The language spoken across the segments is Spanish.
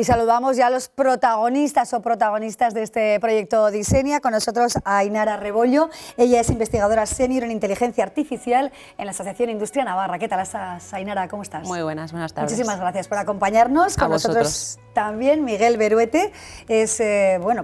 Y saludamos ya a los protagonistas o protagonistas de este proyecto Disenia. Con nosotros a Ainara Rebollo. Ella es investigadora senior en inteligencia artificial en la Asociación Industria Navarra. ¿Qué tal estás, Ainara? ¿Cómo estás? Muy buenas tardes. Muchísimas gracias por acompañarnos. Con nosotros también Miguel Beruete, es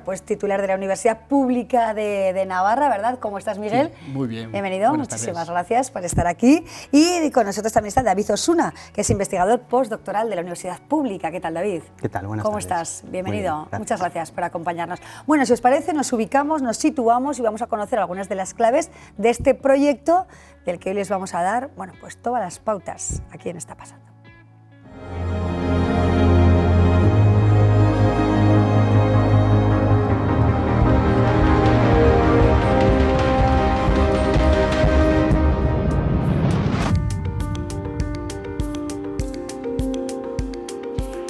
pues titular de la Universidad Pública de Navarra, ¿verdad? ¿Cómo estás, Miguel? Sí, muy bien. Bienvenido, muchísimas gracias por estar aquí. Y con nosotros también está David Osuna, que es investigador postdoctoral de la Universidad Pública. ¿Qué tal, David? ¿Qué tal? Buenas ¿Cómo tardes. estás? Bienvenido. Bien, muchas gracias por acompañarnos. Bueno, si os parece, nos ubicamos, nos situamos y vamos a conocer algunas de las claves de este proyecto del que hoy les vamos a dar, pues todas las pautas aquí en Está Pasando.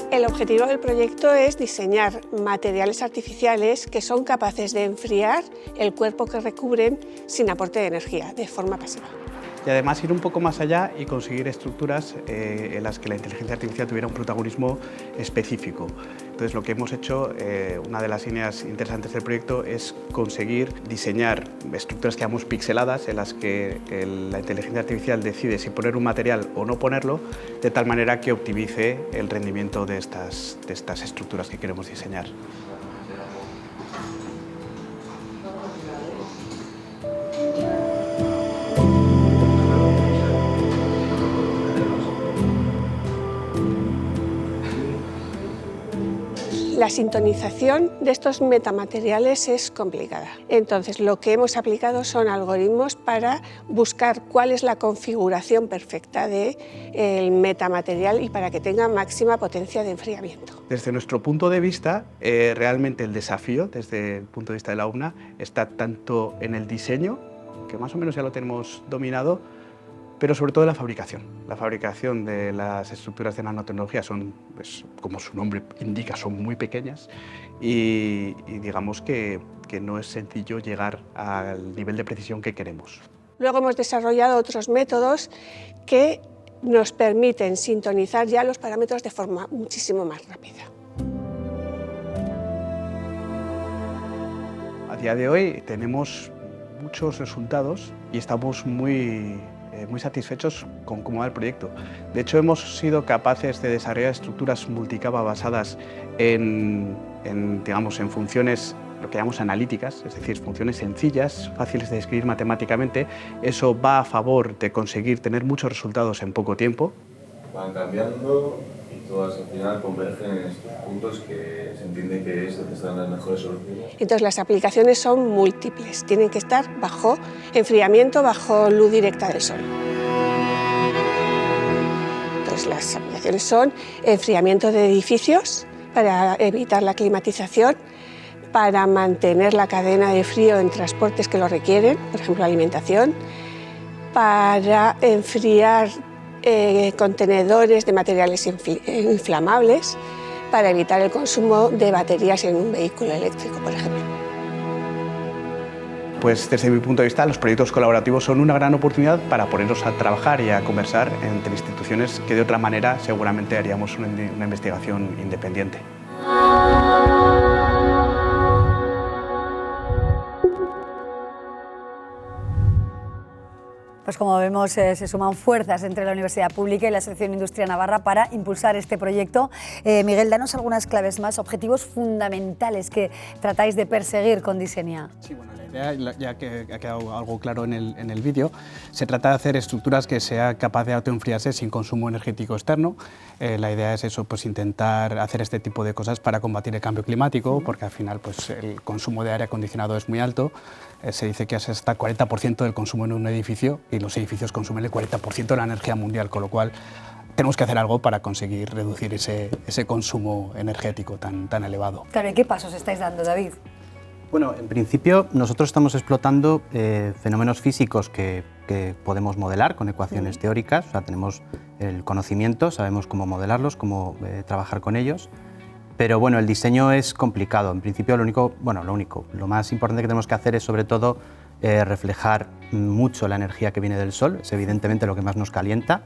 El objetivo del proyecto es diseñar materiales artificiales que son capaces de enfriar el cuerpo que recubren sin aporte de energía, de forma pasiva. Y además ir un poco más allá y conseguir estructuras en las que la inteligencia artificial tuviera un protagonismo específico. Entonces lo que hemos hecho, una de las líneas interesantes del proyecto es conseguir diseñar estructuras que llamamos pixeladas en las que la inteligencia artificial decide si poner un material o no ponerlo, de tal manera que optimice el rendimiento de estas estructuras que queremos diseñar. La sintonización de estos metamateriales es complicada. Entonces, lo que hemos aplicado son algoritmos para buscar cuál es la configuración perfecta del metamaterial y para que tenga máxima potencia de enfriamiento. Desde nuestro punto de vista, realmente el desafío, desde el punto de vista de la UNA, está tanto en el diseño, que más o menos ya lo tenemos dominado, pero sobre todo en la fabricación. La fabricación de las estructuras de nanotecnología son, como su nombre indica, son muy pequeñas y digamos que no es sencillo llegar al nivel de precisión que queremos. Luego hemos desarrollado otros métodos que nos permiten sintonizar ya los parámetros de forma muchísimo más rápida. A día de hoy tenemos muchos resultados y estamos muy satisfechos con cómo va el proyecto. De hecho, hemos sido capaces de desarrollar estructuras multicapa basadas en funciones, lo que llamamos analíticas, es decir, funciones sencillas, fáciles de describir matemáticamente. Eso va a favor de conseguir tener muchos resultados en poco tiempo. Van cambiando y todas al final convergen en estos puntos que se entiende que es donde están las mejores soluciones. Entonces las aplicaciones son múltiples, tienen que estar bajo enfriamiento, bajo luz directa del sol. Entonces las aplicaciones son enfriamiento de edificios para evitar la climatización, para mantener la cadena de frío en transportes que lo requieren, por ejemplo alimentación, para enfriar contenedores de materiales inflamables, para evitar el consumo de baterías en un vehículo eléctrico, por ejemplo. Pues desde mi punto de vista, los proyectos colaborativos son una gran oportunidad para ponernos a trabajar y a conversar entre instituciones que de otra manera seguramente haríamos una investigación independiente. Pues como vemos, se suman fuerzas entre la Universidad Pública y la Asociación Industria Navarra para impulsar este proyecto. Miguel, danos algunas claves más, objetivos fundamentales que tratáis de perseguir con Disenia. Sí, bueno, la idea, ya que ha quedado algo claro en el vídeo, se trata de hacer estructuras que sea capaz de autoenfriarse sin consumo energético externo. La idea es eso, pues intentar hacer este tipo de cosas para combatir el cambio climático, porque al final pues, el consumo de aire acondicionado es muy alto. Se dice que es hasta 40% del consumo en un edificio y los edificios consumen el 40% de la energía mundial, con lo cual tenemos que hacer algo para conseguir reducir ese consumo energético tan elevado. Claro, ¿y qué pasos estáis dando, David? Bueno, en principio nosotros estamos explotando fenómenos físicos que podemos modelar con ecuaciones teóricas, o sea, tenemos el conocimiento, sabemos cómo modelarlos, cómo trabajar con ellos. Pero bueno, el diseño es complicado. En principio lo más importante que tenemos que hacer es sobre todo reflejar mucho la energía que viene del sol, es evidentemente lo que más nos calienta,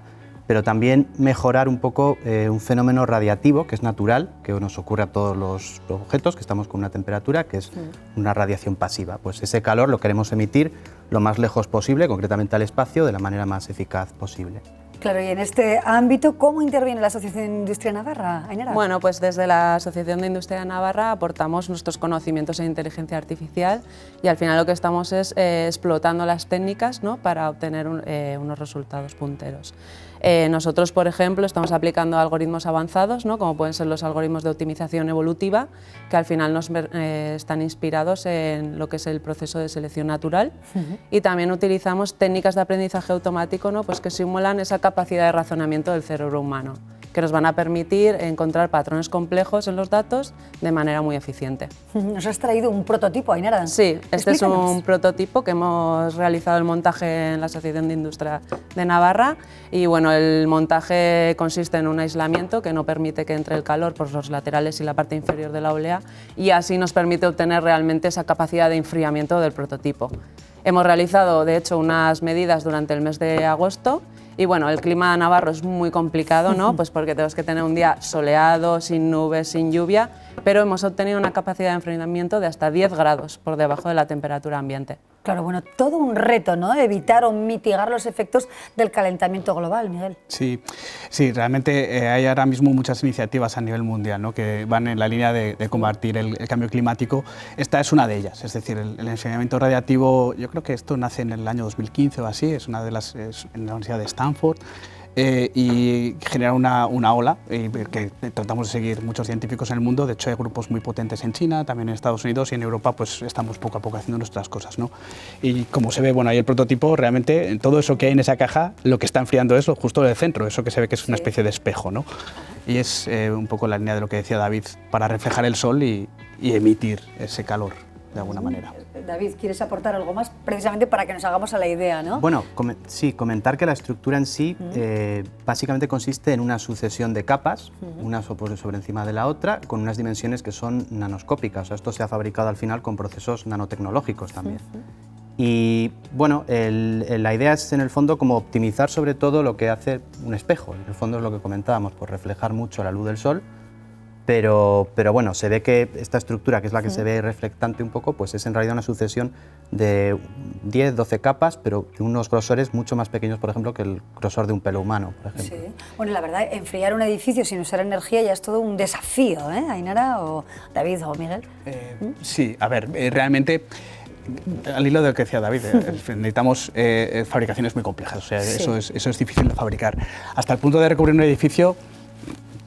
pero también mejorar un poco un fenómeno radiativo que es natural, que nos ocurre a todos los objetos, que estamos con una temperatura, que es una radiación pasiva. Pues ese calor lo queremos emitir lo más lejos posible, concretamente al espacio, de la manera más eficaz posible. Claro, y en este ámbito, ¿cómo interviene la Asociación de Industria Navarra, Ainara? Bueno, pues desde la Asociación de Industria Navarra aportamos nuestros conocimientos en inteligencia artificial y al final lo que estamos es explotando las técnicas, ¿no?, para obtener unos resultados punteros. Nosotros, por ejemplo, estamos aplicando algoritmos avanzados, ¿no?, como pueden ser los algoritmos de optimización evolutiva, que al final están inspirados en lo que es el proceso de selección natural, y también utilizamos técnicas de aprendizaje automático, ¿no?, pues que simulan esa capacidad de razonamiento del cerebro humano, que nos van a permitir encontrar patrones complejos en los datos de manera muy eficiente. Nos has traído un prototipo, Ainara. Sí, este es Explícanos. un prototipo que hemos realizado el montaje en la Asociación de Industria de Navarra y bueno, el montaje consiste en un aislamiento que no permite que entre el calor por los laterales y la parte inferior de la olea y así nos permite obtener realmente esa capacidad de enfriamiento del prototipo. Hemos realizado, de hecho, unas medidas durante el mes de agosto y bueno, el clima navarro es muy complicado, ¿no? Pues porque tenemos que tener un día soleado, sin nubes, sin lluvia, pero hemos obtenido una capacidad de enfriamiento de hasta 10 grados por debajo de la temperatura ambiente. Claro, bueno, todo un reto, ¿no?, evitar o mitigar los efectos del calentamiento global, Miguel. Sí, sí, realmente hay ahora mismo muchas iniciativas a nivel mundial, ¿no?, que van en la línea de combatir el cambio climático. Esta es una de ellas, es decir, el enfriamiento radiativo, yo creo que esto nace en el año 2015 o así, es una de las en la Universidad de Stanford. Y genera una ola que tratamos de seguir muchos científicos en el mundo. De hecho, hay grupos muy potentes en China, también en Estados Unidos y en Europa, pues estamos poco a poco haciendo nuestras cosas, ¿no? Y como se ve, bueno, ahí el prototipo, realmente todo eso que hay en esa caja, lo que está enfriando es justo el centro, eso que se ve que es una especie de espejo, ¿no? Y es un poco la línea de lo que decía David, para reflejar el sol y emitir ese calor de alguna manera. David, ¿quieres aportar algo más? Precisamente para que nos hagamos a la idea, ¿no? Bueno, sí, comentar que la estructura en sí básicamente consiste en una sucesión de capas, una sobre encima de la otra, con unas dimensiones que son nanoscópicas. O sea, esto se ha fabricado al final con procesos nanotecnológicos también. Y bueno, la idea es en el fondo como optimizar sobre todo lo que hace un espejo. En el fondo es lo que comentábamos, pues reflejar mucho la luz del sol. Pero bueno, se ve que esta estructura, que es la que se ve reflectante un poco, pues es en realidad una sucesión de 10, 12 capas, pero de unos grosores mucho más pequeños, por ejemplo, que el grosor de un pelo humano, por ejemplo. Sí. Bueno, la verdad, enfriar un edificio sin usar energía ya es todo un desafío, ¿eh, Ainara, o David o Miguel? Sí, a ver, realmente, al hilo de lo que decía David, necesitamos fabricaciones muy complejas, o sea, Sí. eso es difícil de fabricar. Hasta el punto de recubrir un edificio,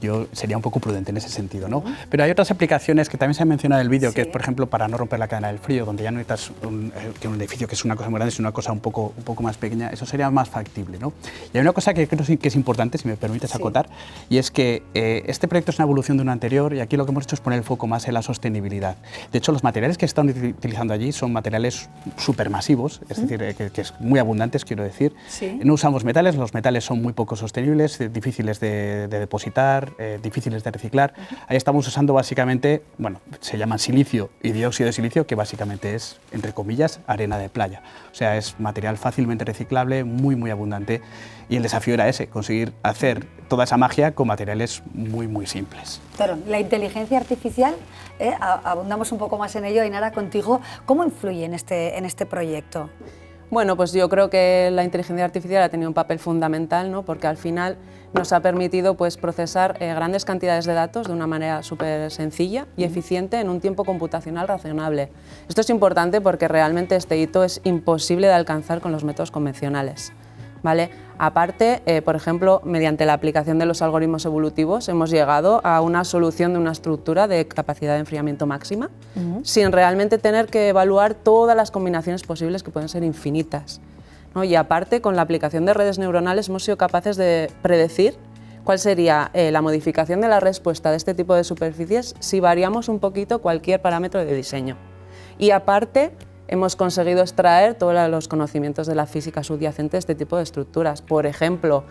yo sería un poco prudente en ese sentido, ¿no? Pero hay otras aplicaciones que también se han mencionado en el vídeo, que es, por ejemplo, para no romper la cadena del frío, donde ya no necesitas que un edificio que es una cosa muy grande, es una cosa un poco más pequeña, eso sería más factible, ¿no? Y hay una cosa que creo que es importante, si me permites acotar, y es que este proyecto es una evolución de uno anterior y aquí lo que hemos hecho es poner el foco más en la sostenibilidad. De hecho, los materiales que están utilizando allí son materiales supermasivos, es decir, que es muy abundantes, quiero decir. Sí. No usamos metales, los metales son muy poco sostenibles, difíciles de depositar, difíciles de reciclar. Ahí estamos usando básicamente, bueno, se llaman silicio y dióxido de silicio, que básicamente es, entre comillas, arena de playa. O sea, es material fácilmente reciclable, muy abundante, y el desafío era ese, conseguir hacer toda esa magia con materiales muy simples. Claro, la inteligencia artificial, abundamos un poco más en ello, Ainara, contigo, ¿cómo influye en este proyecto? Bueno, pues yo creo que la inteligencia artificial ha tenido un papel fundamental, ¿no?, porque al final nos ha permitido pues, procesar grandes cantidades de datos de una manera súper sencilla y eficiente en un tiempo computacional razonable. Esto es importante porque realmente este hito es imposible de alcanzar con los métodos convencionales, ¿vale? Aparte, por ejemplo, mediante la aplicación de los algoritmos evolutivos hemos llegado a una solución de una estructura de capacidad de enfriamiento máxima sin realmente tener que evaluar todas las combinaciones posibles que pueden ser infinitas, ¿no? Y aparte, con la aplicación de redes neuronales hemos sido capaces de predecir cuál sería la modificación de la respuesta de este tipo de superficies si variamos un poquito cualquier parámetro de diseño. Y aparte, hemos conseguido extraer todos los conocimientos de la física subyacente de este tipo de estructuras. Por ejemplo,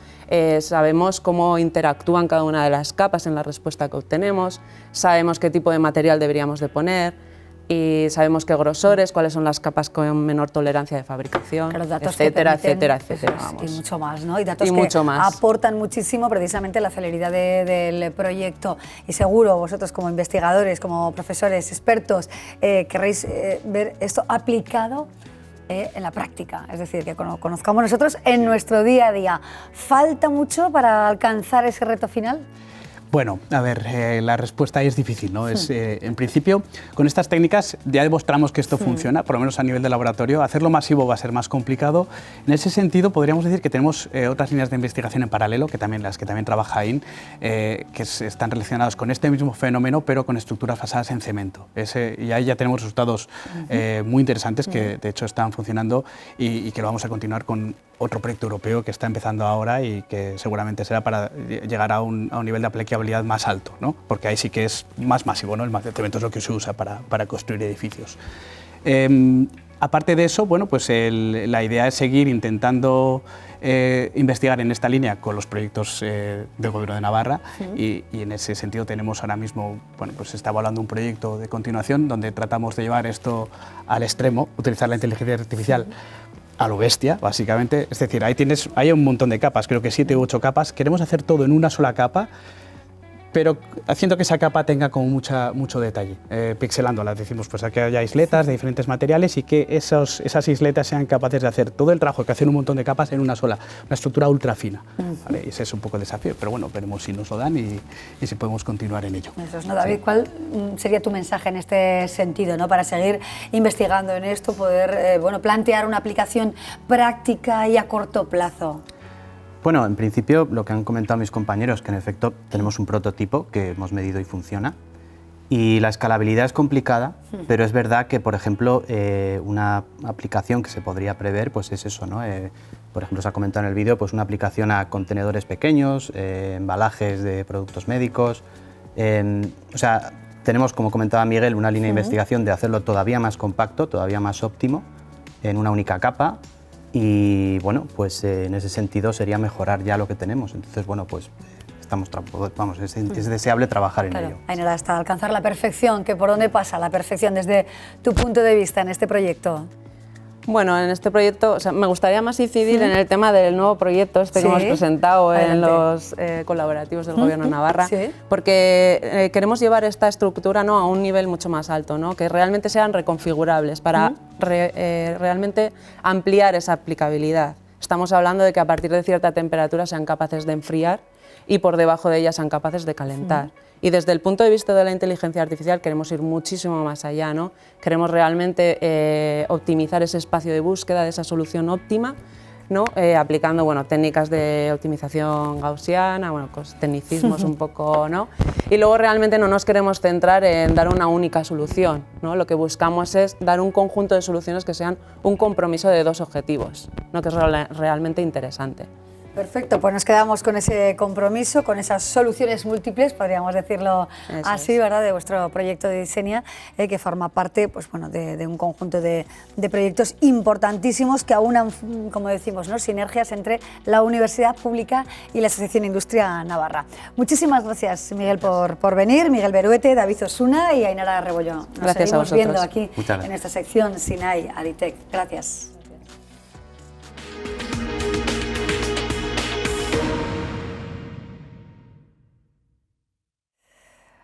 sabemos cómo interactúan cada una de las capas en la respuesta que obtenemos, sabemos qué tipo de material deberíamos de poner, y sabemos qué grosores, cuáles son las capas con menor tolerancia de fabricación, Claro, datos etcétera, que permiten, etcétera, etcétera. eso es, Vamos. y mucho más, ¿no? Y datos Y que mucho más. aportan muchísimo precisamente la celeridad del proyecto. Y seguro vosotros como investigadores, como profesores, expertos, querréis ver esto aplicado en la práctica, es decir, que conozcamos nosotros en nuestro día a día. ¿Falta mucho para alcanzar ese reto final? Bueno, a ver, la respuesta ahí es difícil, ¿no? En principio, con estas técnicas ya demostramos que esto funciona, por lo menos a nivel de laboratorio. Hacerlo masivo va a ser más complicado. En ese sentido, podríamos decir que tenemos otras líneas de investigación en paralelo, las que también trabaja AIN, que están relacionadas con este mismo fenómeno, pero con estructuras basadas en cemento. Y ahí ya tenemos resultados muy interesantes que, de hecho, están funcionando y que lo vamos a continuar con otro proyecto europeo que está empezando ahora y que seguramente será para llegar a un nivel de aplicabilidad más alto, ¿no? Porque ahí sí que es más masivo, ¿no? El cemento es lo que se usa para construir edificios. Aparte de eso, bueno, pues la idea es seguir intentando investigar en esta línea con los proyectos del Gobierno de Navarra y en ese sentido tenemos ahora mismo, bueno, pues se está evaluando un proyecto de continuación donde tratamos de llevar esto al extremo, utilizar la inteligencia artificial a lo bestia, básicamente. Es decir, hay un montón de capas, creo que 7 u 8 capas. Queremos hacer todo en una sola capa, pero haciendo que esa capa tenga como mucho detalle, pixelándola. Decimos pues que haya isletas de diferentes materiales y que esas isletas sean capaces de hacer todo el trabajo que hacen un montón de capas en una sola, una estructura ultra fina. ¿Vale? Y ese es un poco el desafío, pero bueno, veremos si nos lo dan y si podemos continuar en ello. Eso es, ¿no, David? ¿Cuál sería tu mensaje en este sentido, ¿no? Para seguir investigando en esto, poder plantear una aplicación práctica y a corto plazo? Bueno, en principio lo que han comentado mis compañeros, que en efecto tenemos un prototipo que hemos medido y funciona, y la escalabilidad es complicada, pero es verdad que, por ejemplo, una aplicación que se podría prever, pues es eso, ¿no? Por ejemplo, se ha comentado en el vídeo, pues una aplicación a contenedores pequeños, embalajes de productos médicos, o sea, tenemos, como comentaba Miguel, una línea de investigación de hacerlo todavía más compacto, todavía más óptimo, en una única capa. Y bueno, pues en ese sentido sería mejorar ya lo que tenemos. Entonces, bueno, pues es deseable trabajar en ello. Ainara, hasta alcanzar la perfección, ¿que por dónde pasa la perfección desde tu punto de vista en este proyecto? Bueno, en este proyecto, o sea, me gustaría más incidir en el tema del nuevo proyecto que hemos presentado en los colaborativos del Gobierno de Navarra, porque queremos llevar esta estructura, ¿no?, a un nivel mucho más alto, ¿no?, que realmente sean reconfigurables para realmente ampliar esa aplicabilidad. Estamos hablando de que a partir de cierta temperatura sean capaces de enfriar y por debajo de ella sean capaces de calentar. Y desde el punto de vista de la inteligencia artificial queremos ir muchísimo más allá, ¿no? Queremos realmente optimizar ese espacio de búsqueda de esa solución óptima, ¿no? Aplicando, bueno, técnicas de optimización gaussiana, bueno, pues, tecnicismos un poco, ¿no? Y luego realmente no nos queremos centrar en dar una única solución, ¿no? Lo que buscamos es dar un conjunto de soluciones que sean un compromiso de 2 objetivos, ¿no?, que es realmente interesante. Perfecto, pues nos quedamos con ese compromiso, con esas soluciones múltiples, podríamos decirlo así, ¿verdad?, de vuestro proyecto de Disenia, que forma parte, pues, bueno, de un conjunto de proyectos importantísimos que aunan, como decimos, ¿no?, sinergias entre la Universidad Pública y la Asociación Industria Navarra. Muchísimas gracias, Miguel, por venir, Miguel Beruete, David Osuna y Ainara Rebollo. Nos gracias seguimos a vosotros. viendo aquí en esta sección SINAI Aditec. Gracias.